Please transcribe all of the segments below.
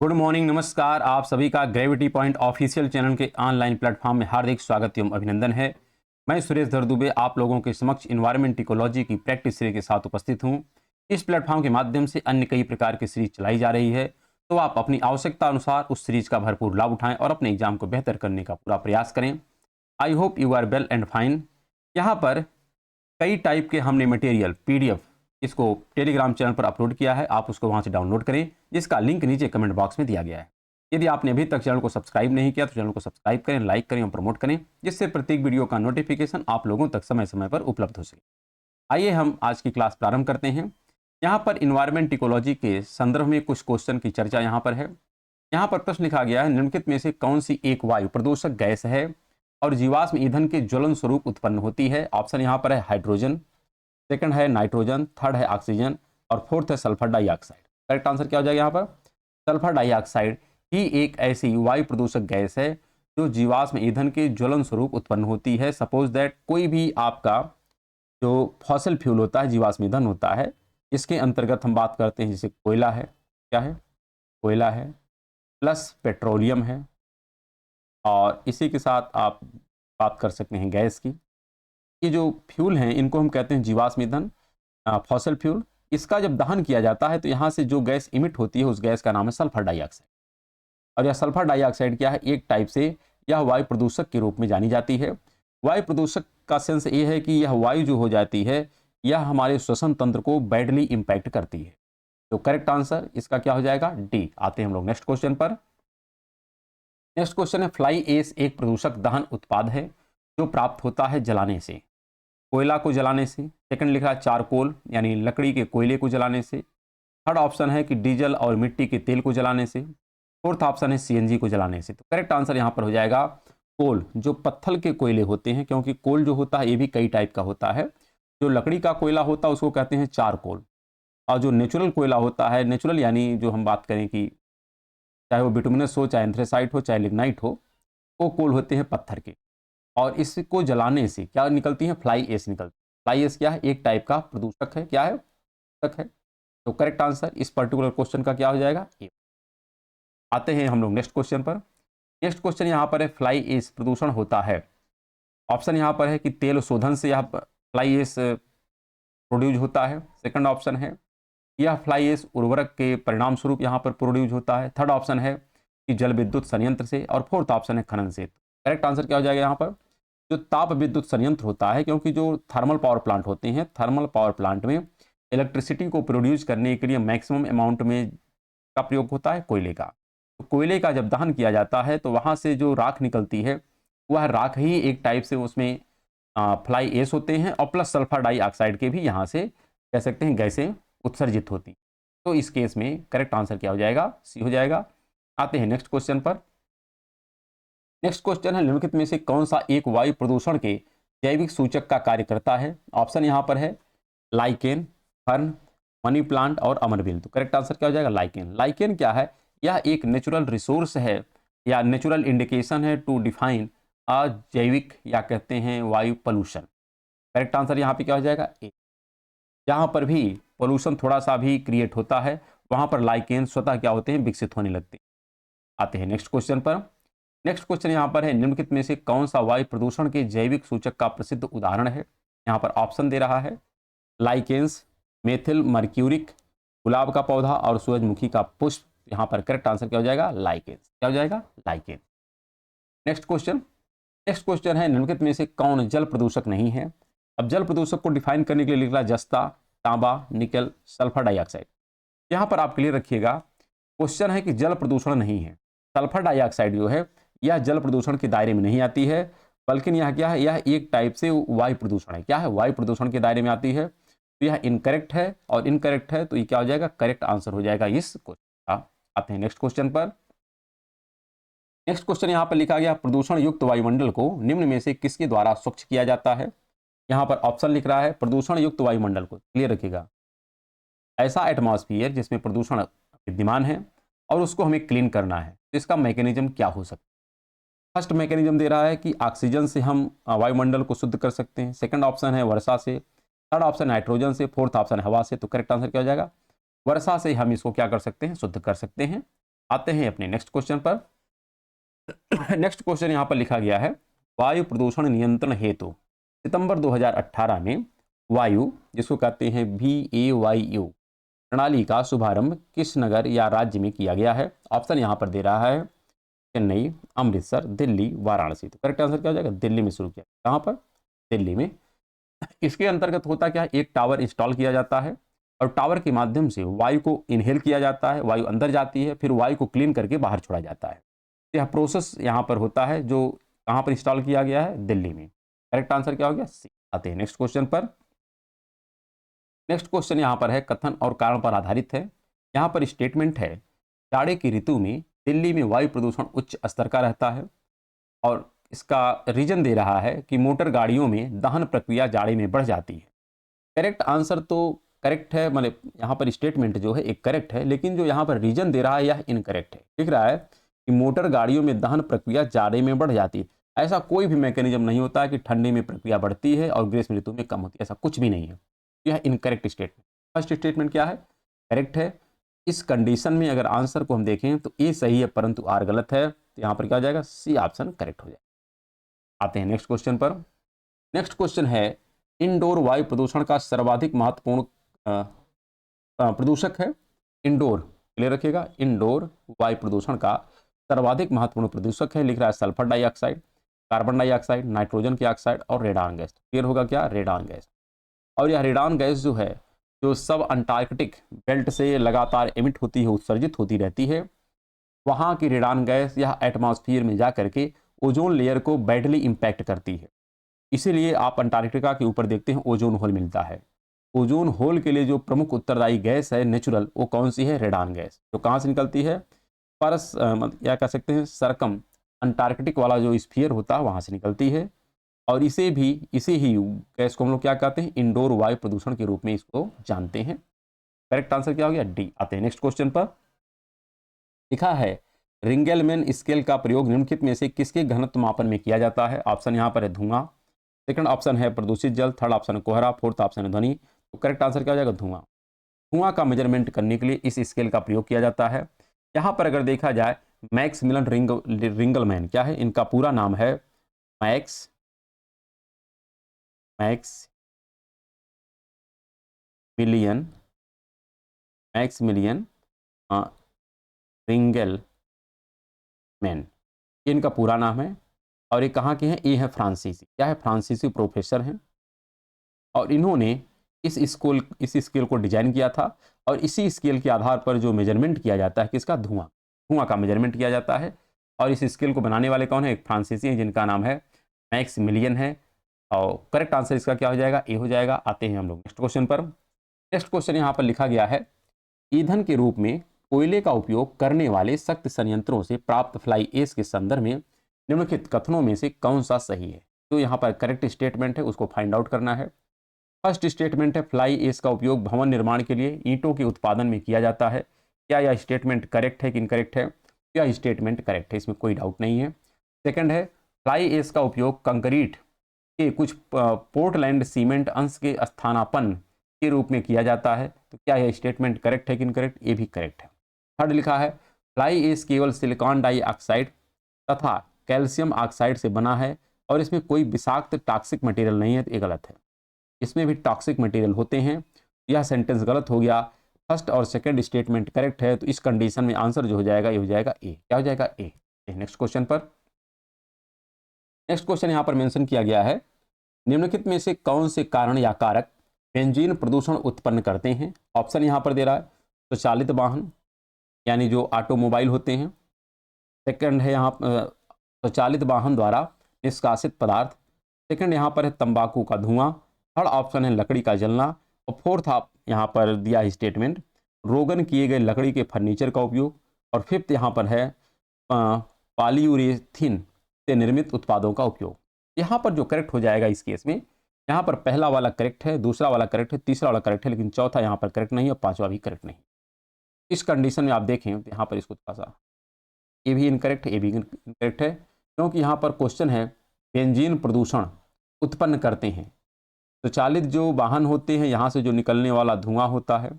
Good morning, नमस्कार। आप सभी का ग्रेविटी पॉइंट ऑफिशियल चैनल के ऑनलाइन प्लेटफॉर्म में हार्दिक स्वागत एवं अभिनंदन है। मैं सुरेश धर दुबे आप लोगों के समक्ष इन्वायरमेंट इकोलॉजी की प्रैक्टिस सीरीज के साथ उपस्थित हूं। इस प्लेटफॉर्म के माध्यम से अन्य कई प्रकार की सीरीज चलाई जा रही है, तो आप अपनी आवश्यकता अनुसार उस सीरीज का भरपूर लाभ उठाएं और अपने एग्जाम को बेहतर करने का पूरा प्रयास करें। I hope you are well and fine. यहाँ पर कई टाइप के हमने मटेरियल PDF इसको टेलीग्राम चैनल पर अपलोड किया है, आप उसको वहां से डाउनलोड करें, जिसका लिंक नीचे कमेंट बॉक्स में दिया गया है। यदि आपने अभी तक चैनल को सब्सक्राइब नहीं किया तो चैनल को सब्सक्राइब करें, लाइक करें और प्रमोट करें, जिससे प्रत्येक वीडियो का नोटिफिकेशन आप लोगों तक समय समय पर उपलब्ध हो सके। आइए हम आज की क्लास प्रारंभ करते हैं। यहाँ पर इन्वायरमेंट इकोलॉजी के संदर्भ में कुछ क्वेश्चन की चर्चा यहाँ पर है। यहाँ पर प्रश्न लिखा गया है, निम्नलिखित में से कौन सी एक वायु प्रदूषक गैस है और जीवाश्म ईंधन के ज्वलन स्वरूप उत्पन्न होती है। ऑप्शन यहाँ पर है हाइड्रोजन, सेकंड है नाइट्रोजन, थर्ड है ऑक्सीजन और फोर्थ है सल्फर डाइऑक्साइड। करेक्ट आंसर क्या हो जाएगा यहाँ पर? सल्फर डाइऑक्साइड ही एक ऐसी वायु प्रदूषक गैस है जो जीवाश्म ईंधन के ज्वलन स्वरूप उत्पन्न होती है। सपोज दैट कोई भी आपका जो फॉसिल फ्यूल होता है, जीवाश्म ईंधन होता है, इसके अंतर्गत हम बात करते हैं जैसे कोयला है, क्या है? कोयला है प्लस पेट्रोलियम है, और इसी के साथ आप बात कर सकते हैं गैस की। ये जो फ्यूल हैं इनको हम कहते हैं जीवाश्म ईंधन, फॉसिल फ्यूल। इसका जब दहन किया जाता है तो यहाँ से जो गैस इमिट होती है उस गैस का नाम है सल्फर डाइऑक्साइड। और यह सल्फर डाइऑक्साइड क्या है? एक टाइप से यह वायु प्रदूषक के रूप में जानी जाती है। वायु प्रदूषक का सेंस ये है कि यह वायु जो हो जाती है यह हमारे श्वसन तंत्र को बैडली इम्पैक्ट करती है। तो करेक्ट आंसर इसका क्या हो जाएगा? डी। आते हैं हम लोग नेक्स्ट क्वेश्चन पर। नेक्स्ट क्वेश्चन है, फ्लाई एश एक प्रदूषक दहन उत्पाद है जो प्राप्त होता है जलाने से। कोयला को जलाने से। सेकंड लिखा है चारकोल यानी लकड़ी के कोयले को जलाने से। थर्ड ऑप्शन है कि डीजल और मिट्टी के तेल को जलाने से। फोर्थ ऑप्शन है CNG को जलाने से। तो करेक्ट आंसर यहाँ पर हो जाएगा कोल, जो पत्थर के कोयले होते हैं, क्योंकि कोल जो होता है ये भी कई टाइप का होता है। जो लकड़ी का कोयला होता है उसको कहते हैं चारकोल, और जो नेचुरल कोयला होता है, नेचुरल यानी जो हम बात करें कि चाहे वो बिटुमिनस हो, चाहे एंथ्रेसाइट हो, चाहे लिग्नाइट हो, वो कोल होते हैं पत्थर के। और इसको जलाने से क्या निकलती है? फ्लाई एश निकलती है। फ्लाई एश क्या है? एक टाइप का प्रदूषक है। क्या है? प्रदूषक है। तो करेक्ट आंसर इस पर्टिकुलर क्वेश्चन का क्या हो जाएगा? ए। आते हैं हम लोग नेक्स्ट क्वेश्चन पर। नेक्स्ट क्वेश्चन यहाँ पर है, फ्लाई एश प्रदूषण होता है। ऑप्शन यहाँ पर है कि तेल शोधन से यह फ्लाई एश प्रोड्यूस होता है। सेकंड ऑप्शन है यह फ्लाई एश उर्वरक के परिणाम स्वरूप यहाँ पर प्रोड्यूस होता है। थर्ड ऑप्शन है कि जल विद्युत संयंत्र से, और फोर्थ ऑप्शन है खनन से। करेक्ट आंसर क्या हो जाएगा यहाँ पर? जो ताप विद्युत संयंत्र होता है, क्योंकि जो थर्मल पावर प्लांट होते हैं, थर्मल पावर प्लांट में इलेक्ट्रिसिटी को प्रोड्यूस करने के लिए मैक्सिमम अमाउंट में का प्रयोग होता है कोयले का। तो कोयले का जब दहन किया जाता है तो वहाँ से जो राख निकलती है वह राख ही एक टाइप से उसमें फ्लाई एश होते हैं, और प्लस सल्फर डाइऑक्साइड के भी यहाँ से कह सकते हैं गैसें उत्सर्जित होती। तो इस केस में करेक्ट आंसर क्या हो जाएगा? सी हो जाएगा। आते हैं नेक्स्ट क्वेश्चन पर। नेक्स्ट क्वेश्चन है, निम्नलिखित में से कौन सा एक वायु प्रदूषण के जैविक सूचक का कार्य करता है। ऑप्शन यहाँ पर है लाइकेन, फर्न, मनी प्लांट और अमरविल। तो करेक्ट आंसर क्या हो जाएगा? लाइकेन। लाइकेन क्या है? यह एक नेचुरल रिसोर्स है या नेचुरल इंडिकेशन है टू डिफाइन जैविक या कहते हैं वायु पोल्यूशन। करेक्ट आंसर यहाँ पे क्या हो जाएगा? ए। जहाँ पर भी पोल्यूशन थोड़ा सा भी क्रिएट होता है वहाँ पर लाइकेन स्वतः क्या होते हैं? विकसित होने लगते हैं। आते हैं नेक्स्ट क्वेश्चन पर। नेक्स्ट क्वेश्चन यहाँ पर है, निम्नलिखित में से कौन सा वायु प्रदूषण के जैविक सूचक का प्रसिद्ध उदाहरण है। यहाँ पर ऑप्शन दे रहा है लाइकेंस, मेथिल मर्क्यूरिक, गुलाब का पौधा और सूरजमुखी का पुष्प। यहाँ पर करेक्ट आंसर क्या हो जाएगा? लाइकेंस। क्या हो जाएगा? Lichens. Next question. Next question है, निम्नलिखित में से कौन जल प्रदूषक नहीं है। अब जल प्रदूषक को डिफाइन करने के लिए लिख रहा है जस्ता, तांबा, निकल, सल्फर डाइऑक्साइड। यहाँ पर आप क्लियर रखिएगा, क्वेश्चन है कि जल प्रदूषण नहीं है। सल्फर डाइऑक्साइड जो है यह जल प्रदूषण के दायरे में नहीं आती है, बल्कि यह क्या है? यह एक टाइप से वायु प्रदूषण है। क्या है? वायु प्रदूषण के दायरे में आती है। तो यह इनकरेक्ट है, और इनकरेक्ट है तो ये क्या हो जाएगा? करेक्ट आंसर हो जाएगा इस क्वेश्चन का। आते हैं नेक्स्ट क्वेश्चन पर। नेक्स्ट क्वेश्चन यहाँ पर लिखा गया, प्रदूषण युक्त वायुमंडल को निम्न में से किसके द्वारा स्वच्छ किया जाता है। यहाँ पर ऑप्शन लिख रहा है प्रदूषण युक्त वायुमंडल को, क्लियर रखिएगा, ऐसा एटमॉस्फेयर जिसमें प्रदूषण विद्यमान है और उसको हमें क्लीन करना है। तो इसका मैकेनिज्म क्या हो सकता है? फर्स्ट मैकेनिज्म दे रहा है कि ऑक्सीजन से हम वायुमंडल को शुद्ध कर सकते हैं। सेकंड ऑप्शन है वर्षा से। थर्ड ऑप्शन नाइट्रोजन से। फोर्थ ऑप्शन हवा से। तो करेक्ट आंसर क्या हो जाएगा? वर्षा से हम इसको क्या कर सकते हैं? शुद्ध कर सकते हैं। आते हैं अपने नेक्स्ट क्वेश्चन पर। नेक्स्ट क्वेश्चन यहाँ पर लिखा गया है, वायु प्रदूषण नियंत्रण हेतु सितंबर 2018 में वायु, जिसको कहते हैं VAYU प्रणाली का शुभारंभ किस नगर या राज्य में किया गया है? ऑप्शन यहाँ पर दे रहा है चेन्नई, अमृतसर, दिल्ली, वाराणसी। तो करेक्ट आंसर क्या हो जाएगा? दिल्ली में शुरू किया। कहाँ पर? दिल्ली में। इसके अंतर्गत होता क्या है, एक टावर इंस्टॉल किया जाता है और टावर के माध्यम से वायु को इनहेल किया जाता है, वायु अंदर जाती है, फिर वायु को क्लीन करके बाहर छोड़ा जाता है। यह प्रोसेस यहाँ पर होता है, जो कहाँ पर इंस्टॉल किया गया है? दिल्ली में। करेक्ट आंसर क्या हो गया? सी। आते हैं नेक्स्ट क्वेश्चन पर। नेक्स्ट क्वेश्चन यहाँ पर है कथन और कारण पर आधारित है। यहाँ पर स्टेटमेंट है, जाड़े की ऋतु में दिल्ली में वायु प्रदूषण उच्च स्तर का रहता है और इसका रीजन दे रहा है कि मोटर गाड़ियों में दहन प्रक्रिया जाड़े में बढ़ जाती है। करेक्ट आंसर तो करेक्ट है, मतलब यहाँ पर स्टेटमेंट जो है एक करेक्ट है, लेकिन जो यहाँ पर रीजन दे रहा है यह इनकरेक्ट है। लिख रहा है कि मोटर गाड़ियों में दहन प्रक्रिया जाड़े में बढ़ जाती है। ऐसा कोई भी मैकेनिज्म नहीं होता है कि ठंडी में प्रक्रिया बढ़ती है और ग्रीष्म ऋतु में कम होती है, ऐसा कुछ भी नहीं है। यह इनकरेक्ट स्टेटमेंट। फर्स्ट स्टेटमेंट क्या है? करेक्ट है। इस कंडीशन में अगर आंसर को हम देखें तो ए सही है परंतु आर गलत है, तो यहाँ पर क्या हो जाएगा? सी ऑप्शन करेक्ट हो जाएगा। आते हैं नेक्स्ट क्वेश्चन पर। नेक्स्ट क्वेश्चन है, इंडोर वायु प्रदूषण का सर्वाधिक महत्वपूर्ण प्रदूषक है। इंडोर क्लियर रखिएगा, इंडोर वायु प्रदूषण का सर्वाधिक महत्वपूर्ण प्रदूषक है। लिख रहा है sulphur dioxide, carbon dioxide, nitrogen की ऑक्साइड और रेडान गैस। क्लियर होगा क्या? Radon gas. और यह रेडान गैस जो है, जो सब अंटार्कटिक बेल्ट से लगातार एमिट होती है, उत्सर्जित होती रहती है, वहाँ की रेडान गैस यह एटमॉस्फेयर में जा करके ओजोन लेयर को बैडली इम्पैक्ट करती है। इसीलिए आप अंटार्कटिका के ऊपर देखते हैं ओजोन होल मिलता है। ओजोन होल के लिए जो प्रमुख उत्तरदायी गैस है नेचुरल, वो कौन सी है? Radon gas. जो कहाँ से निकलती है? परस या कह सकते हैं सरकम अंटार्कटिक वाला जो स्फीयर होता है वहाँ से निकलती है। और इसे ही गैस को हम लोग क्या कहते हैं? इंडोर वायु प्रदूषण के रूप में इसको जानते हैं। करेक्ट आंसर क्या हो गया? डी। आते हैं नेक्स्ट क्वेश्चन पर। लिखा है, रिंगेलमैन स्केल का प्रयोग निम्नलिखित में से किसके घनत्व मापन में किया जाता है? ऑप्शन यहाँ पर है धुआं, सेकंड ऑप्शन है प्रदूषित जल, थर्ड ऑप्शन है कोहरा, फोर्थ ऑप्शन है ध्वनि। तो करेक्ट आंसर क्या हो जाएगा? धुआं। धुआं का मेजरमेंट करने के लिए इस स्केल का प्रयोग किया जाता है। यहाँ पर अगर देखा जाए, मैक्समिलियन रिंगलमैन क्या है? इनका पूरा नाम है मैक्समिलियन रिंगलमैन, इनका पूरा नाम है। और ये कहाँ के हैं? ये है फ्रांसीसी। क्या है? फ्रांसीसी प्रोफेसर हैं और इन्होंने इस स्केल को डिजाइन किया था। और इसी स्केल के आधार पर जो मेजरमेंट किया जाता है किसका? धुआं का मेजरमेंट किया जाता है। और इस स्केल को बनाने वाले कौन है? एक फ्रांसीसी हैं जिनका नाम है मैक्समिलियन है। और करेक्ट आंसर इसका क्या हो जाएगा? ए हो जाएगा। आते हैं हम लोग नेक्स्ट क्वेश्चन पर। नेक्स्ट क्वेश्चन यहाँ पर लिखा गया है, ईंधन के रूप में कोयले का उपयोग करने वाले शक्ति संयंत्रों से प्राप्त फ्लाई ऐश के संदर्भ में निम्नलिखित कथनों में से कौन सा सही है? तो यहाँ पर करेक्ट स्टेटमेंट है, उसको फाइंड आउट करना है। फर्स्ट स्टेटमेंट है, फ्लाई ऐश का उपयोग भवन निर्माण के लिए ईंटों के उत्पादन में किया जाता है। क्या यह स्टेटमेंट करेक्ट है कि इनकरेक्ट है? यह स्टेटमेंट करेक्ट है, इसमें कोई डाउट नहीं है। सेकंड है, फ्लाई ऐश का उपयोग कंक्रीट के कुछ पोर्टलैंड सीमेंट अंश के स्थानापन्न के रूप में किया जाता है। तो क्या यह स्टेटमेंट करेक्ट है कि इनकरेक्ट? ये भी करेक्ट है। थर्ड लिखा है, फ्लाई ऐश केवल सिलिकॉन डाइऑक्साइड तथा कैल्शियम ऑक्साइड से बना है और इसमें कोई विषाक्त टॉक्सिक मटेरियल नहीं है। तो ये गलत है, इसमें भी टॉक्सिक मटेरियल होते हैं। यह सेंटेंस गलत हो गया। फर्स्ट और सेकंड स्टेटमेंट करेक्ट है, तो इस कंडीशन में आंसर जो हो जाएगा ये हो जाएगा ए। क्या हो जाएगा? ए। नेक्स्ट क्वेश्चन पर। नेक्स्ट क्वेश्चन यहाँ पर मेंशन किया गया है, निम्नलिखित में से कौन से कारण या कारक बेंजीन प्रदूषण उत्पन्न करते हैं? ऑप्शन यहाँ पर दे रहा है, स्वचालित वाहन यानी जो ऑटोमोबाइल होते हैं। सेकंड है यहाँ स्वचालित वाहन द्वारा निष्कासित पदार्थ। सेकंड यहाँ पर है तंबाकू का धुआं। थर्ड ऑप्शन है लकड़ी का जलना। और फोर्थ आप यहाँ पर दिया है स्टेटमेंट, रोगन किए गए लकड़ी के फर्नीचर का उपयोग। और फिफ्थ यहाँ पर है पॉलीयूरेथीन से निर्मित उत्पादों का उपयोग। यहाँ पर जो करेक्ट हो जाएगा इस केस में, यहाँ पर पहला वाला करेक्ट है, दूसरा वाला करेक्ट है, तीसरा वाला करेक्ट है, लेकिन चौथा यहाँ पर करेक्ट नहीं है और पांचवा भी करेक्ट नहीं। इस कंडीशन में आप देखें तो यहाँ पर इसको थोड़ा सा ए भी इनकरेक्ट, ए भी इनकरेक्ट है, क्योंकि यहाँ पर क्वेश्चन है बेंजीन प्रदूषण उत्पन्न करते हैं। तो चालित जो वाहन होते हैं यहाँ से जो निकलने वाला धुआं होता है,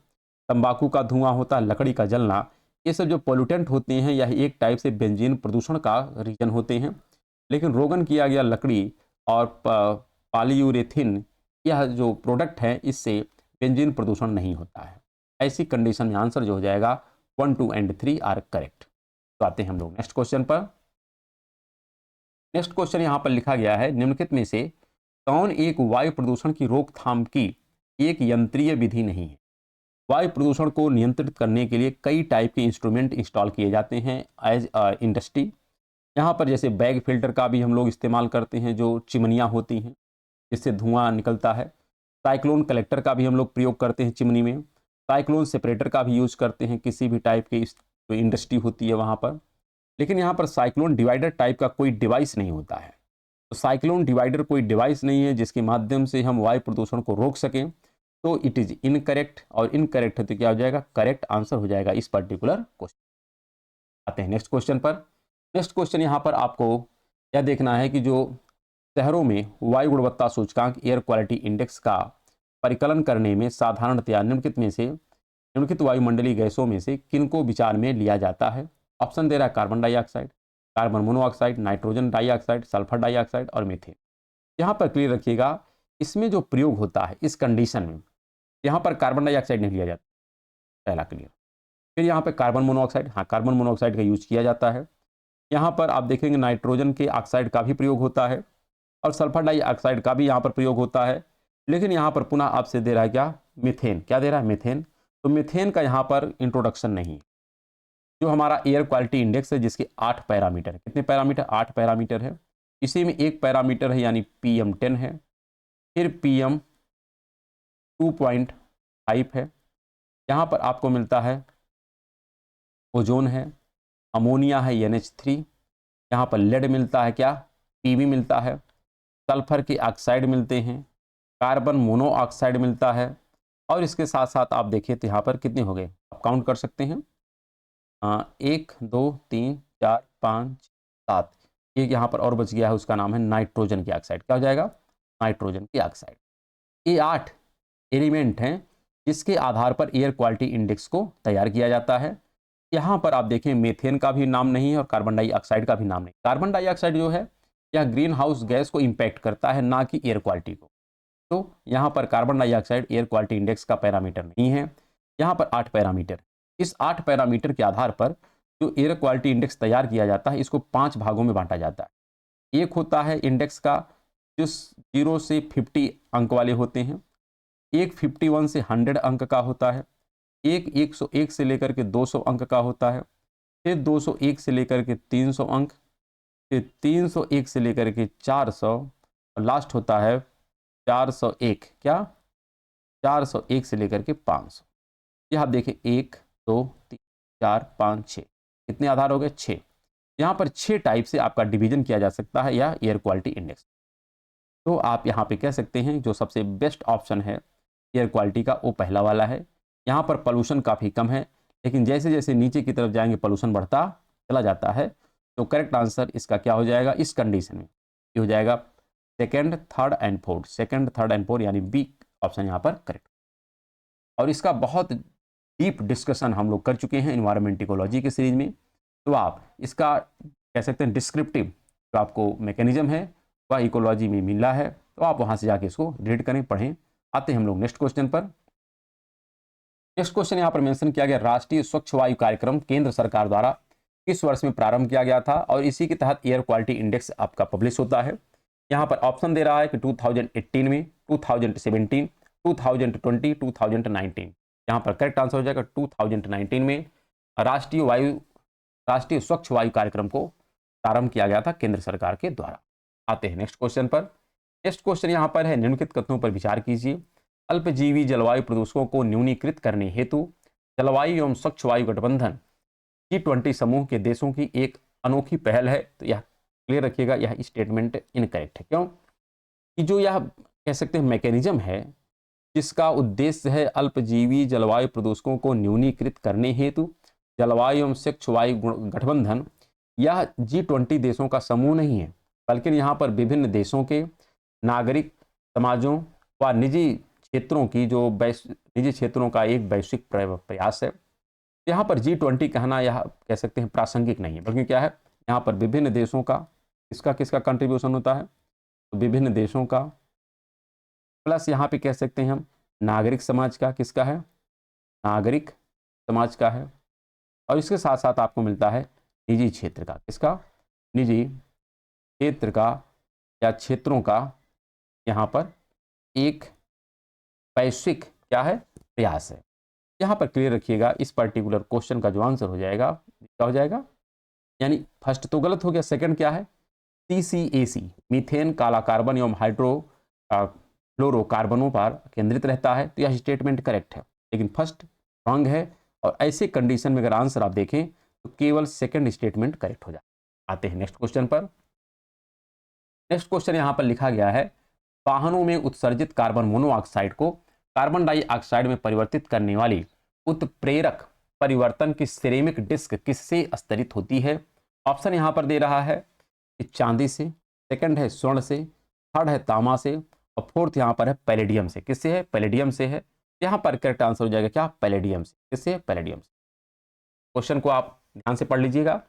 तंबाकू का धुआं होता है, लकड़ी का जलना, ये सब जो पोल्यूटेंट होते हैं यह एक टाइप से बेंजीन प्रदूषण का रीजन होते हैं। लेकिन रोगन किया गया लकड़ी और पॉलीयूरेथिन यह जो प्रोडक्ट है इससे बेंजीन प्रदूषण नहीं होता है। ऐसी कंडीशन में आंसर जो हो जाएगा 1, 2 एंड 3 आर करेक्ट। तो आते हैं हम लोग नेक्स्ट क्वेश्चन पर। नेक्स्ट क्वेश्चन यहाँ पर लिखा गया है, निम्नलिखित में से कौन एक वायु प्रदूषण की रोकथाम की एक यंत्रीय विधि नहीं है। वायु प्रदूषण को नियंत्रित करने के लिए कई टाइप के इंस्ट्रूमेंट इंस्टॉल किए जाते हैं एज इंडस्ट्री। यहाँ पर जैसे बैग फिल्टर का भी हम लोग इस्तेमाल करते हैं, जो चिमनियाँ होती हैं जिससे धुआं निकलता है। साइक्लोन कलेक्टर का भी हम लोग प्रयोग करते हैं चिमनी में। साइक्लोन सेपरेटर का भी यूज करते हैं किसी भी टाइप की जो इंडस्ट्री होती है वहाँ पर। लेकिन यहाँ पर साइक्लोन डिवाइडर टाइप का कोई डिवाइस नहीं होता है। तो साइक्लोन डिवाइडर कोई डिवाइस नहीं है जिसके माध्यम से हम वायु प्रदूषण को रोक सकें। तो इट इज इनकरेक्ट, और इनकरेक्ट है तो क्या हो जाएगा, करेक्ट आंसर हो जाएगा इस पर्टिकुलर क्वेश्चन। आते हैं नेक्स्ट क्वेश्चन पर। नेक्स्ट क्वेश्चन यहाँ पर आपको यह देखना है कि जो शहरों में वायु गुणवत्ता सूचकांक एयर क्वालिटी इंडेक्स का परिकलन करने में साधारणतया निम्नलिखित में से निम्नलिखित वायुमंडलीय गैसों में से किनको विचार में लिया जाता है। ऑप्शन दे रहा है carbon dioxide, carbon monoxide, nitrogen dioxide, sulphur dioxide और मीथेन। यहाँ पर क्लियर रखिएगा, इसमें जो प्रयोग होता है इस कंडीशन में यहाँ पर कार्बन डाइऑक्साइड नहीं लिया जाता, पहला क्लियर। फिर यहाँ पे कार्बन मोनोऑक्साइड, हाँ कार्बन मोनोऑक्साइड का यूज किया जाता है। यहाँ पर आप देखेंगे नाइट्रोजन के ऑक्साइड का भी प्रयोग होता है और सल्फर डाइऑक्साइड का भी यहाँ पर प्रयोग होता है। लेकिन यहाँ पर पुनः आपसे दे रहा है क्या, मीथेन, क्या दे रहा है, मीथेन। तो मीथेन का यहाँ पर इंट्रोडक्शन नहीं। जो हमारा एयर क्वालिटी इंडेक्स है जिसके 8 पैरामीटर है, कितने पैरामीटर, 8 पैरामीटर है। इसी में एक पैरामीटर है यानी PM10 है, फिर PM 2.5 है। यहाँ पर आपको मिलता है ओजोन है, अमोनिया है NH3, यहाँ पर लेड मिलता है क्या, Pb मिलता है, सल्फर के ऑक्साइड मिलते हैं, कार्बन मोनोऑक्साइड मिलता है। और इसके साथ साथ आप देखिए तो यहाँ पर कितने हो गए, आप काउंट कर सकते हैं, 1, 2, 3, 4, 5, 7, एक यहाँ पर और बच गया है, उसका नाम है नाइट्रोजन की ऑक्साइड। क्या हो जाएगा, नाइट्रोजन की ऑक्साइड। ये 8 एलिमेंट हैं जिसके आधार पर एयर क्वालिटी इंडेक्स को तैयार किया जाता है। यहाँ पर आप देखें मीथेन का भी नाम नहीं है और कार्बन डाइऑक्साइड का भी नाम नहीं। कार्बन डाइऑक्साइड जो है यह ग्रीन हाउस गैस को इम्पैक्ट करता है, ना कि एयर क्वालिटी को। तो यहाँ पर carbon dioxide air quality index का पैरामीटर नहीं है। यहाँ पर 8 पैरामीटर, इस 8 पैरामीटर के आधार पर जो एयर क्वालिटी इंडेक्स तैयार किया जाता है इसको 5 भागों में बांटा जाता है। एक होता है इंडेक्स का जो 0 से 50 अंक वाले होते हैं, एक 51 से 100 अंक का होता है, एक 101 से लेकर के 200 अंक का होता है, फिर 201 से लेकर के 300 अंक, फिर 301 से लेकर के 400 और लास्ट होता है 401, क्या 401 से लेकर के 500। यह आप देखें 1, 2, 3, 4, 5, 6, कितने आधार हो गए, 6। यहाँ पर 6 टाइप से आपका डिवीजन किया जा सकता है या एयर क्वालिटी इंडेक्स। तो आप यहाँ पे कह सकते हैं जो सबसे बेस्ट ऑप्शन है एयर क्वालिटी का वो पहला वाला है। यहाँ पर पोल्यूशन काफ़ी कम है, लेकिन जैसे जैसे नीचे की तरफ जाएंगे पोल्यूशन बढ़ता चला जाता है। तो करेक्ट आंसर इसका क्या हो जाएगा इस कंडीशन में, ये हो जाएगा second, third and fourth, second, third and fourth, यानी बी ऑप्शन यहाँ पर करेक्ट। और इसका बहुत डीप डिस्कशन हम लोग कर चुके हैं इन्वायरमेंट इकोलॉजी के सीरीज में। तो आप इसका कह सकते हैं डिस्क्रिप्टिव जो आपको मैकेनिज्म है वह इकोलॉजी में मिला है, तो आप वहाँ से जाके इसको रीड करें, पढ़ें। आते हैं हम लोग नेक्स्ट क्वेश्चन पर। नेक्स्ट क्वेश्चन यहाँ पर मेंशन किया गया, राष्ट्रीय स्वच्छ वायु कार्यक्रम केंद्र सरकार द्वारा किस वर्ष में प्रारंभ किया गया था और इसी के तहत एयर क्वालिटी इंडेक्स आपका पब्लिश होता है। यहाँ पर ऑप्शन दे रहा है कि 2018 में, 2017, 2020, 2019। यहाँ पर करेक्ट आंसर हो जाएगा 2019 में राष्ट्रीय स्वच्छ वायु कार्यक्रम को प्रारंभ किया गया था केंद्र सरकार के द्वारा। आते हैं नेक्स्ट क्वेश्चन पर। नेक्स्ट क्वेश्चन यहाँ पर है, निम्नलिखित कथनों पर विचार कीजिए। अल्पजीवी जलवायु प्रदूषकों को न्यूनीकृत करने हेतु जलवायु एवं स्वच्छ वायु गठबंधन G20 समूह के देशों की एक अनोखी पहल है। तो यह क्लियर रखिएगा, यह स्टेटमेंट इनकरेक्ट है। क्यों कि जो यह कह सकते हैं मैकेनिज्म है जिसका उद्देश्य है अल्पजीवी जलवायु प्रदूषकों को न्यूनीकृत करने हेतु जलवायु एवं स्वच्छ वायु गठबंधन, यह G20 देशों का समूह नहीं है, बल्कि यहाँ पर विभिन्न देशों के नागरिक समाजों व निजी क्षेत्रों की जो निजी क्षेत्रों का एक वैश्विक प्रयास है। यहाँ पर G20 कहना यह कह सकते हैं प्रासंगिक नहीं है, बल्कि क्या है, यहाँ पर विभिन्न देशों का किसका किसका कंट्रीब्यूशन होता है, तो विभिन्न देशों का, प्लस यहाँ पे कह सकते हैं हम नागरिक समाज का, किसका है, नागरिक समाज का है, और इसके साथ साथ आपको मिलता है निजी क्षेत्र का, किसका, निजी क्षेत्र का या क्षेत्रों का यहाँ पर एक वैश्विक क्या है, प्रयास है। यहाँ पर क्लियर रखिएगा, इस पर्टिकुलर क्वेश्चन का जो आंसर हो जाएगा क्या हो जाएगा, यानी फर्स्ट तो गलत हो गया, सेकंड क्या है, CCAC मीथेन, काला कार्बन एवं हाइड्रो फ्लोरोकार्बनों पर केंद्रित रहता है, तो यह स्टेटमेंट करेक्ट है, लेकिन फर्स्ट रॉन्ग है। और ऐसे कंडीशन में अगर आंसर आप देखें तो केवल सेकंड स्टेटमेंट करेक्ट हो जाए। आते हैं नेक्स्ट क्वेश्चन पर। नेक्स्ट क्वेश्चन यहाँ पर लिखा गया है, वाहनों में उत्सर्जित कार्बन मोनोऑक्साइड को कार्बन डाइऑक्साइड में परिवर्तित करने वाली उत्प्रेरक परिवर्तन की सिरेमिक डिस्क किससे स्तरित होती है। ऑप्शन यहाँ पर दे रहा है कि चांदी से, सेकंड है स्वर्ण से, थर्ड है तांबा से, और फोर्थ यहाँ पर है पैलेडियम से। किससे है, पैलेडियम से है। यहाँ पर करेक्ट आंसर हो जाएगा क्या, पैलेडियम से। किससे है, पैलेडियम से। क्वेश्चन को आप ध्यान से पढ़ लीजिएगा,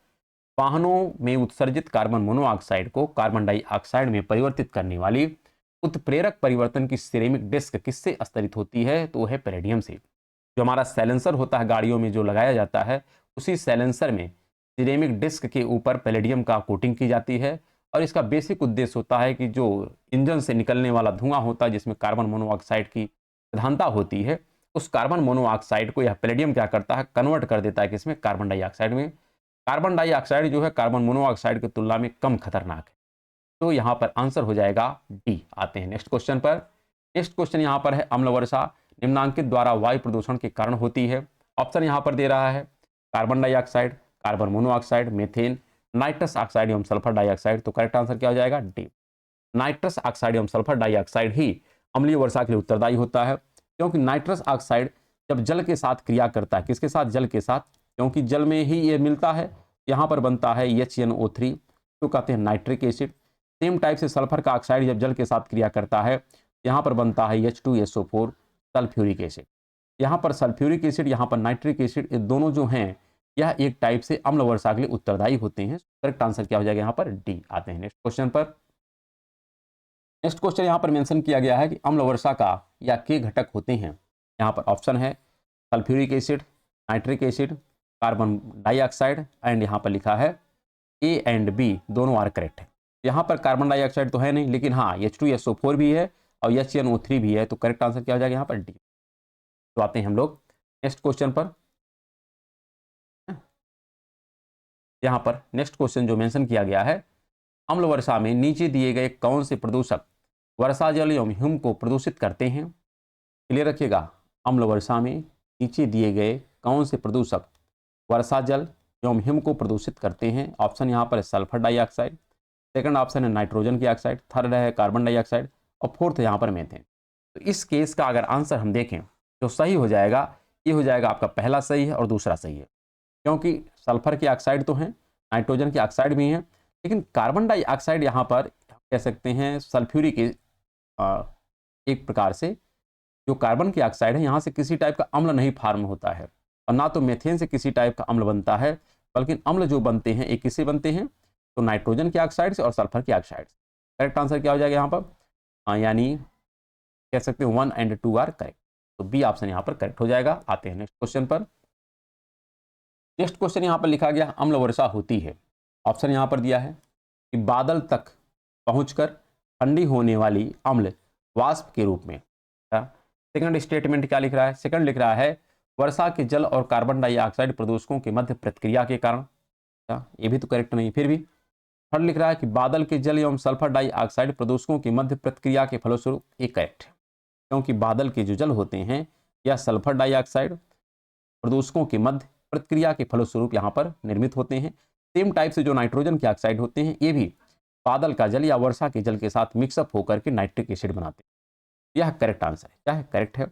वाहनों में उत्सर्जित कार्बन मोनोऑक्साइड को कार्बन डाइऑक्साइड में परिवर्तित करने वाली उत्प्रेरक परिवर्तन की सिरेमिक डिस्क किससे स्तरित होती है, तो है पैलेडियम से। जो हमारा साइलेंसर होता है गाड़ियों में जो लगाया जाता है, उसी साइलेंसर में सिरेमिक डिस्क के ऊपर पैलेडियम का कोटिंग की जाती है, और इसका बेसिक उद्देश्य होता है कि जो इंजन से निकलने वाला धुआं होता है जिसमें कार्बन मोनोऑक्साइड की प्रधानता होती है, उस कार्बन मोनोऑक्साइड को यह पैलेडियम क्या करता है, कन्वर्ट कर देता है किसमें, कार्बन डाइऑक्साइड में। कार्बन डाइऑक्साइड जो है कार्बन मोनोऑक्साइड की तुलना में कम खतरनाक है, तो यहाँ पर आंसर हो जाएगा डी। आते हैं नेक्स्ट क्वेश्चन पर। नेक्स्ट क्वेश्चन यहाँ पर है, अम्ल वर्षा निम्नांकित द्वारा वायु प्रदूषण के कारण होती है। ऑप्शन यहाँ पर दे रहा है carbon dioxide, carbon monoxide, methane, nitrous oxide एवं सल्फर डाइऑक्साइड। तो करेक्ट आंसर क्या हो जाएगा, डी। नाइट्रस ऑक्साइड एवं सल्फर डाइऑक्साइड ही अम्लीय वर्षा के लिए उत्तरदायी होता है, क्योंकि नाइट्रस ऑक्साइड जब जल के साथ क्रिया करता है, किसके साथ, जल के साथ, क्योंकि जल में ही ये मिलता है, यहाँ पर बनता है HNO3, जो कहते हैं नाइट्रिक एसिड। सेम टाइप से सल्फर का ऑक्साइड जब जल के साथ क्रिया करता है, यहाँ पर बनता है H2SO4 सल्फ्यूरिक एसिड। यहाँ पर सल्फ्यूरिक एसिड, यहाँ पर नाइट्रिक एसिड, ये दोनों जो हैं यह एक टाइप से अम्ल वर्षा के लिए उत्तरदायी होते हैं। करेक्ट आंसर क्या हो जाएगा यहाँ पर, डी। आते हैं नेक्स्ट क्वेश्चन पर। नेक्स्ट क्वेश्चन यहाँ पर मेंशन किया गया है कि अम्ल वर्षा का या के घटक होते हैं। यहाँ पर ऑप्शन है sulphuric acid, nitric acid, carbon dioxide, and यहाँ पर लिखा है ए एंड बी दोनों आर करेक्ट है। यहाँ पर कार्बन डाइऑक्साइड तो है नहीं, लेकिन हाँ H2SO4 भी है और HNO3 भी है, तो करेक्ट आंसर क्या हो जाएगा यहाँ पर, डी। तो आते हैं हम लोग नेक्स्ट क्वेश्चन पर। यहाँ पर नेक्स्ट क्वेश्चन जो मेंशन किया गया है, अम्ल वर्षा में नीचे दिए गए कौन से प्रदूषक वर्षा जल एवं हिम को प्रदूषित करते हैं। क्लियर रखिएगा, अम्ल वर्षा में नीचे दिए गए कौन से प्रदूषक वर्षा जल एवं हिम को प्रदूषित करते हैं। ऑप्शन यहाँ पर है सल्फर डाइऑक्साइड, सेकंड ऑप्शन है नाइट्रोजन की ऑक्साइड, थर्ड है कार्बन डाइऑक्साइड, और फोर्थ यहाँ पर मेथेन। तो इस केस का अगर आंसर हम देखें तो सही हो जाएगा, ये हो जाएगा आपका पहला सही है और दूसरा सही है, क्योंकि सल्फर की ऑक्साइड तो है, नाइट्रोजन की ऑक्साइड भी है, लेकिन कार्बन डाइऑक्साइड यहाँ पर कह सकते हैं सल्फ्यूरिक एक प्रकार से जो कार्बन की ऑक्साइड है, यहाँ से किसी टाइप का अम्ल नहीं फार्म होता है, और ना तो मेथेन से किसी टाइप का अम्ल बनता है, बल्कि अम्ल जो बनते हैं एक किससे बनते हैं, तो नाइट्रोजन की ऑक्साइड से और सल्फर की ऑक्साइड से। करेक्ट आंसर क्या हो जाएगा यहाँ पर, यानी कह सकते हैं 1 और 2 आर करेक्ट, तो बी ऑप्शन यहाँ पर करेक्ट हो जाएगा। आते हैं नेक्स्ट क्वेश्चन पर। नेक्स्ट क्वेश्चन यहाँ पर लिखा गया, अम्ल वर्षा होती है। ऑप्शन यहाँ पर दिया है कि बादल तक पहुंचकर ठंडी होने वाली अम्ल वाष्प के रूप में। सेकंड स्टेटमेंट क्या लिख रहा है, सेकंड लिख रहा है वर्षा के जल और कार्बन डाइऑक्साइड प्रदूषकों के मध्य प्रतिक्रिया के कारण। ये भी तो करेक्ट नहीं, फिर भी थर्ड लिख रहा है कि बादल के जल एवं सल्फर डाइऑक्साइड प्रदूषकों के मध्य प्रतिक्रिया के फलस्वरूप। एक करेक्ट है, क्योंकि बादल के जो जल होते हैं या सल्फर डाइऑक्साइड प्रदूषकों के मध्य प्रतिक्रिया के फलस्वरूप यहाँ पर निर्मित होते हैं। सेम टाइप से जो नाइट्रोजन के ऑक्साइड होते हैं, ये भी बादल का जल या वर्षा के जल के साथ मिक्सअप होकर के नाइट्रिक एसिड बनाते हैं। यह करेक्ट आंसर है, क्या है, करेक्ट है।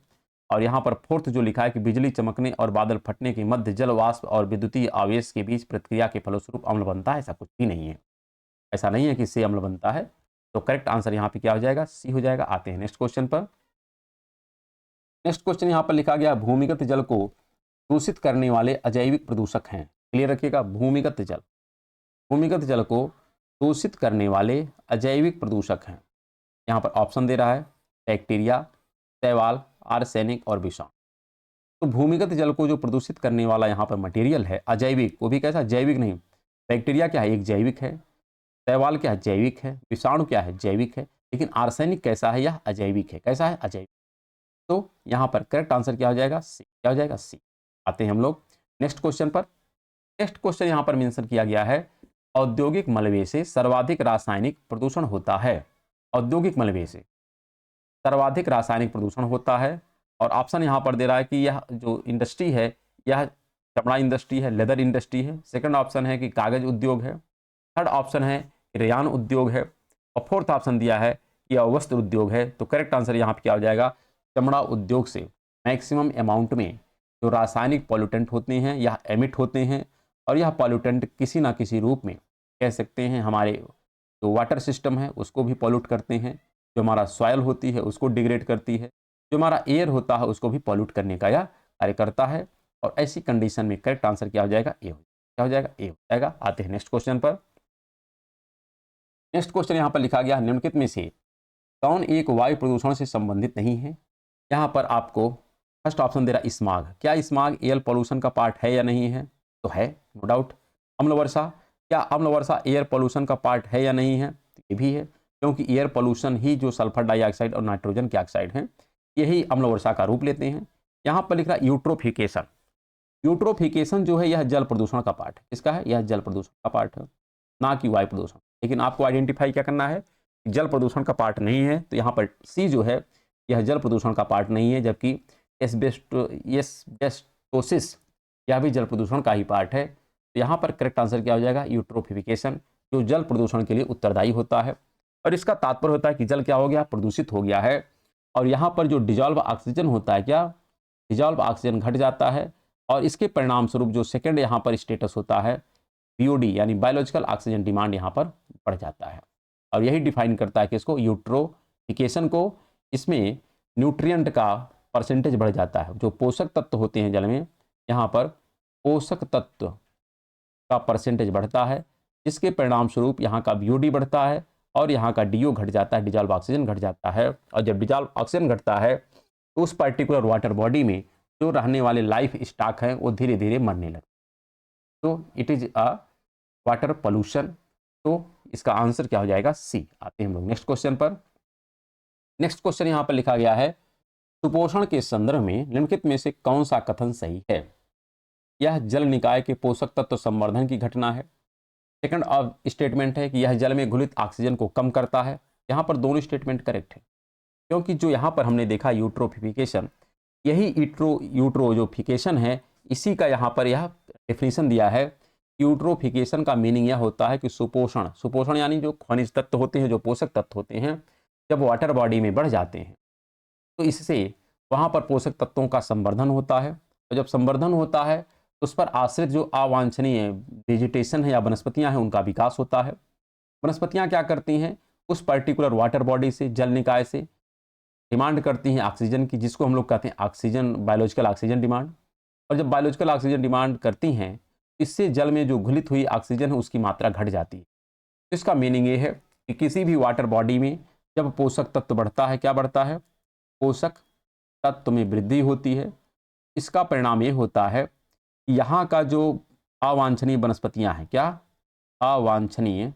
और यहाँ पर फोर्थ जो लिखा है कि बिजली चमकने और बादल फटने के मध्य जल वाष्प और विद्युतीय आवेश के बीच प्रतिक्रिया के फलस्वरूप अम्ल बनता है, ऐसा कुछ भी नहीं है। ऐसा नहीं है कि इससे अम्ल बनता है, तो करेक्ट आंसर यहाँ पे क्या हो जाएगा, सी हो जाएगा। आते हैं नेक्स्ट क्वेश्चन पर। नेक्स्ट क्वेश्चन यहाँ पर लिखा गया, भूमिगत जल को दूषित करने वाले अजैविक प्रदूषक हैं? क्लियर रखिएगा, भूमिगत जल। भूमिगत जल को दूषित करने वाले अजैविक प्रदूषक हैं। यहाँ पर ऑप्शन दे रहा है बैक्टीरिया, शैवाल, आर्सेनिक और विषाणु। तो भूमिगत जल को जो प्रदूषित करने वाला यहाँ पर मटेरियल है अजैविक, वो भी कैसा, जैविक नहीं। बैक्टीरिया क्या है, एक जैविक है। शैवाल क्या है, जैविक है। विषाणु क्या है, जैविक है। लेकिन आर्सेनिक कैसा है, यह अजैविक है। कैसा है, अजैविक। तो यहाँ पर करेक्ट आंसर क्या हो जाएगा, सी। क्या हो जाएगा, सी। आते हैं हम लोग नेक्स्ट क्वेश्चन पर। नेक्स्ट क्वेश्चन यहाँ पर मेंशन किया गया है, औद्योगिक मलबे से सर्वाधिक रासायनिक प्रदूषण होता है। औद्योगिक मलबे से सर्वाधिक रासायनिक प्रदूषण होता है। और ऑप्शन यहाँ पर दे रहा है कि यह जो इंडस्ट्री है, यह चमड़ा इंडस्ट्री है, लेदर इंडस्ट्री है। सेकंड ऑप्शन है कि कागज उद्योग है। थर्ड ऑप्शन है कि रेयान उद्योग है। और फोर्थ ऑप्शन दिया है कि यह वस्त्र उद्योग है। तो करेक्ट आंसर यहाँ पर क्या हो जाएगा, चमड़ा उद्योग से मैक्सिमम अमाउंट में जो रासायनिक पॉल्यूटेंट होते हैं यह एमिट होते हैं। और यह पॉल्यूटेंट किसी ना किसी रूप में कह सकते हैं हमारे जो वाटर सिस्टम है उसको भी पॉल्यूट करते हैं, जो हमारा सॉयल होती है उसको डिग्रेड करती है, जो हमारा एयर होता है उसको भी पॉल्यूट करने का यह कार्य करता है। और ऐसी कंडीशन में करेक्ट आंसर क्या हो जाएगा, ए। क्या हो जाएगा, ए हो जाएगा। आते हैं नेक्स्ट क्वेश्चन पर। नेक्स्ट क्वेश्चन यहाँ पर लिखा गया, निम्नलिखित में से कौन एक वायु प्रदूषण से संबंधित नहीं है? यहाँ पर आपको फर्स्ट ऑप्शन दे रहा है स्माग। क्या स्माग एयर पोल्यूशन का पार्ट है या नहीं है? तो है, नो डाउट। अम्ल वर्षा, क्या अम्ल वर्षा एयर पोल्यूशन का पार्ट है या नहीं है? तो ये भी है, क्योंकि एयर पोल्यूशन ही जो सल्फर डाइऑक्साइड और नाइट्रोजन के ऑक्साइड हैं यही अम्ल वर्षा का रूप लेते हैं। यहाँ पर लिख रहा है यूट्रोफिकेशन। यूट्रोफिकेशन जो है यह जल प्रदूषण का पार्ट है। किसका है, यह जल प्रदूषण का पार्ट है, ना कि वायु प्रदूषण। लेकिन आपको आइडेंटिफाई क्या करना है, जल प्रदूषण का पार्ट नहीं है। तो यहाँ पर सी जो है यह जल प्रदूषण का पार्ट नहीं है, जबकि एस्बेस्टोसिस यह भी जल प्रदूषण का ही पार्ट है। तो यहाँ पर करेक्ट आंसर क्या हो जाएगा, यूट्रोफिकेशन, जो जल प्रदूषण के लिए उत्तरदायी होता है। और इसका तात्पर्य होता है कि जल क्या हो गया, प्रदूषित हो गया है। और यहाँ पर जो डिजॉल्व ऑक्सीजन होता है, क्या डिजॉल्व ऑक्सीजन घट जाता है। और इसके परिणाम स्वरूप जो सेकंड यहाँ पर स्टेटस होता है बीओडी यानी बायोलॉजिकल ऑक्सीजन डिमांड यहाँ पर बढ़ जाता है। और यही डिफाइन करता है कि इसको यूट्रोफिकेशन को। इसमें न्यूट्रिएंट का परसेंटेज बढ़ जाता है, जो पोषक तत्व होते हैं जल में, यहाँ पर पोषक तत्व का परसेंटेज बढ़ता है, जिसके परिणाम स्वरूप यहाँ का बीओडी बढ़ता है और यहाँ का डीओ घट जाता है, डिजॉल्व ऑक्सीजन घट जाता है। और जब डिजॉल्व ऑक्सीजन घटता है तो उस पर्टिकुलर वाटर बॉडी में जो रहने वाले लाइफ स्टॉक हैं वो धीरे धीरे मरने लगते। तो it is a water pollution. तो इसका आंसर क्या हो जाएगा, सी। आते हैं हम लोग नेक्स्ट क्वेश्चन पर। नेक्स्ट क्वेश्चन यहाँ पर लिखा गया है, सुपोषण के संदर्भ में निम्नलिखित में से कौन सा कथन सही है? यह जल निकाय के पोषक तत्व संवर्धन की घटना है। सेकंड स्टेटमेंट है कि यह जल में घुलित ऑक्सीजन को कम करता है। यहाँ पर दोनों स्टेटमेंट करेक्ट है, क्योंकि जो यहाँ पर हमने देखा यूट्रोफिकेशन, यही यूट्रोजोफिकेशन है, इसी का यहाँ पर यह डेफिनेशन दिया है। यूट्रोफिकेशन का मीनिंग यह होता है कि सुपोषण, सुपोषण यानी जो खनिज तत्व होते हैं, जो पोषक तत्व होते हैं, जब वाटर बॉडी में बढ़ जाते हैं तो इससे वहाँ पर पोषक तत्वों का संवर्धन होता है। और जब संवर्धन होता है तो उस पर आश्रित जो अवांछनीय वेजिटेशन है या वनस्पतियाँ हैं उनका विकास होता है। वनस्पतियाँ क्या करती हैं, उस पर्टिकुलर वाटर बॉडी से, जल निकाय से डिमांड करती हैं ऑक्सीजन की, जिसको हम लोग कहते हैं ऑक्सीजन, बायोलॉजिकल ऑक्सीजन डिमांड। और जब बायोलॉजिकल ऑक्सीजन डिमांड करती हैं, इससे जल में जो घुलित हुई ऑक्सीजन है उसकी मात्रा घट जाती है। इसका मीनिंग ये है कि किसी भी वाटर बॉडी में जब पोषक तत्व बढ़ता है, क्या बढ़ता है, पोषक तत्व में वृद्धि होती है। इसका परिणाम ये होता है कि यहाँ का जो अवांछनीय वनस्पतियाँ हैं, क्या अवांछनीय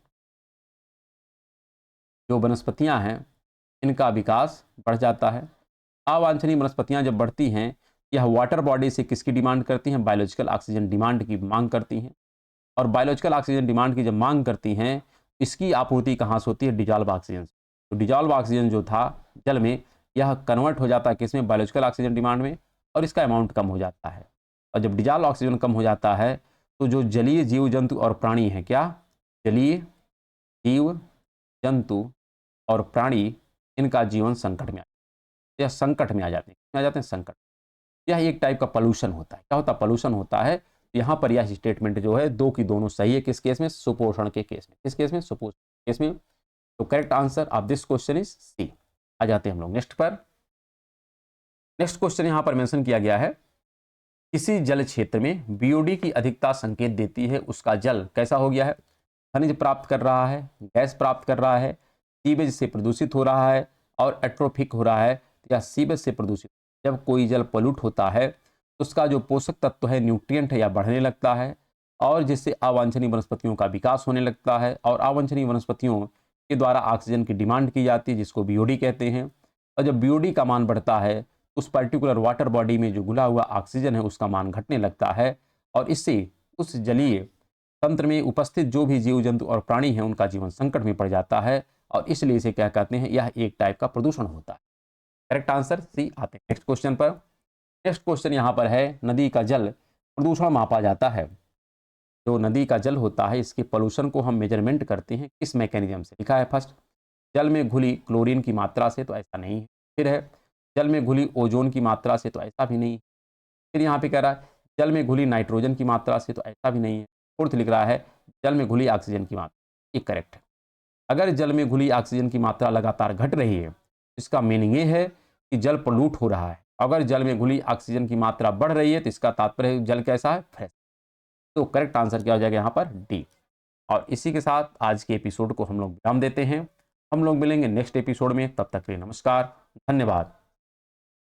जो वनस्पतियाँ हैं इनका विकास बढ़ जाता है। अवांछनीय वनस्पतियाँ जब बढ़ती हैं, यह वाटर बॉडी से किसकी डिमांड करती हैं, बायोलॉजिकल ऑक्सीजन डिमांड की मांग करती हैं। और बायोलॉजिकल ऑक्सीजन डिमांड की जब मांग करती हैं, इसकी आपूर्ति कहाँ से होती है, डिजॉल्व ऑक्सीजन से। तो डिजॉल्व ऑक्सीजन जो था जल में, यह कन्वर्ट हो जाता है किसमें, बायोलॉजिकल ऑक्सीजन डिमांड में, और इसका अमाउंट कम हो जाता है। और जब डिजॉल्व ऑक्सीजन कम हो जाता है तो जो जलीय जीव जंतु और प्राणी हैं, क्या जलीय जीव जंतु और प्राणी, इनका जीवन संकट में या संकट में आ जाते हैं, संकट। यह एक टाइप का पोल्यूशन होता है। क्या होता है, पोल्यूशन होता है। यहाँ पर यह स्टेटमेंट जो है दो की दोनों सही है। किस केस में, सुपोषण के केस में। किस केस में, सुपोषण केस में। तो correct answer of this question is C. आ जाते हैं हम लोग नेक्स्ट पर। नेक्स्ट क्वेश्चन यहाँ पर मेंशन किया गया है, किसी जल क्षेत्र में बीओडी की अधिकता संकेत देती है उसका जल कैसा हो गया है, खनिज प्राप्त कर रहा है, गैस प्राप्त कर रहा है, सीवेज से प्रदूषित हो रहा है और एट्रोफिक हो रहा है या सीवेज से प्रदूषित। जब कोई जल पोल्यूट होता है तो उसका जो पोषक तत्व है, न्यूट्रिएंट है, या बढ़ने लगता है और जिससे अवांछनीय वनस्पतियों का विकास होने लगता है और अवांछनीय वनस्पतियों के द्वारा ऑक्सीजन की डिमांड की जाती है, जिसको बीओडी कहते हैं। और जब बीओडी का मान बढ़ता है उस पर्टिकुलर वाटर बॉडी में जो घुला हुआ ऑक्सीजन है उसका मान घटने लगता है और इससे उस जलीय तंत्र में उपस्थित जो भी जीव जंतु और प्राणी हैं उनका जीवन संकट में पड़ जाता है और इसलिए इसे क्या कहते हैं, यह एक टाइप का प्रदूषण होता है। Correct answer C. आते हैं नेक्स्ट क्वेश्चन पर। नेक्स्ट क्वेश्चन यहाँ पर है, नदी का जल प्रदूषण मापा जाता है। जो नदी का जल होता है इसके पोल्यूशन को हम मेजरमेंट करते हैं किस मैकेनिज्म से। लिखा है फर्स्ट, जल में घुली क्लोरीन की मात्रा से, तो ऐसा नहीं है। फिर है जल में घुली ओजोन की मात्रा से, तो ऐसा भी नहीं है। फिर यहाँ पे कह रहा है जल में घुली नाइट्रोजन की मात्रा से, तो ऐसा भी नहीं है। फोर्थ लिख रहा है जल में घुली ऑक्सीजन की मात्रा। ये करेक्ट है। अगर जल में घुली ऑक्सीजन की मात्रा लगातार घट रही है इसका मीनिंग ये है कि जल पोल्यूट हो रहा है। अगर जल में घुली ऑक्सीजन की मात्रा बढ़ रही है तो इसका तात्पर्य जल कैसा है, फ्रेश। तो करेक्ट आंसर क्या हो जाएगा यहाँ पर, डी। और इसी के साथ आज के एपिसोड को हम लोग विराम देते हैं। हम लोग मिलेंगे नेक्स्ट एपिसोड में, तब तक के लिए नमस्कार, धन्यवाद।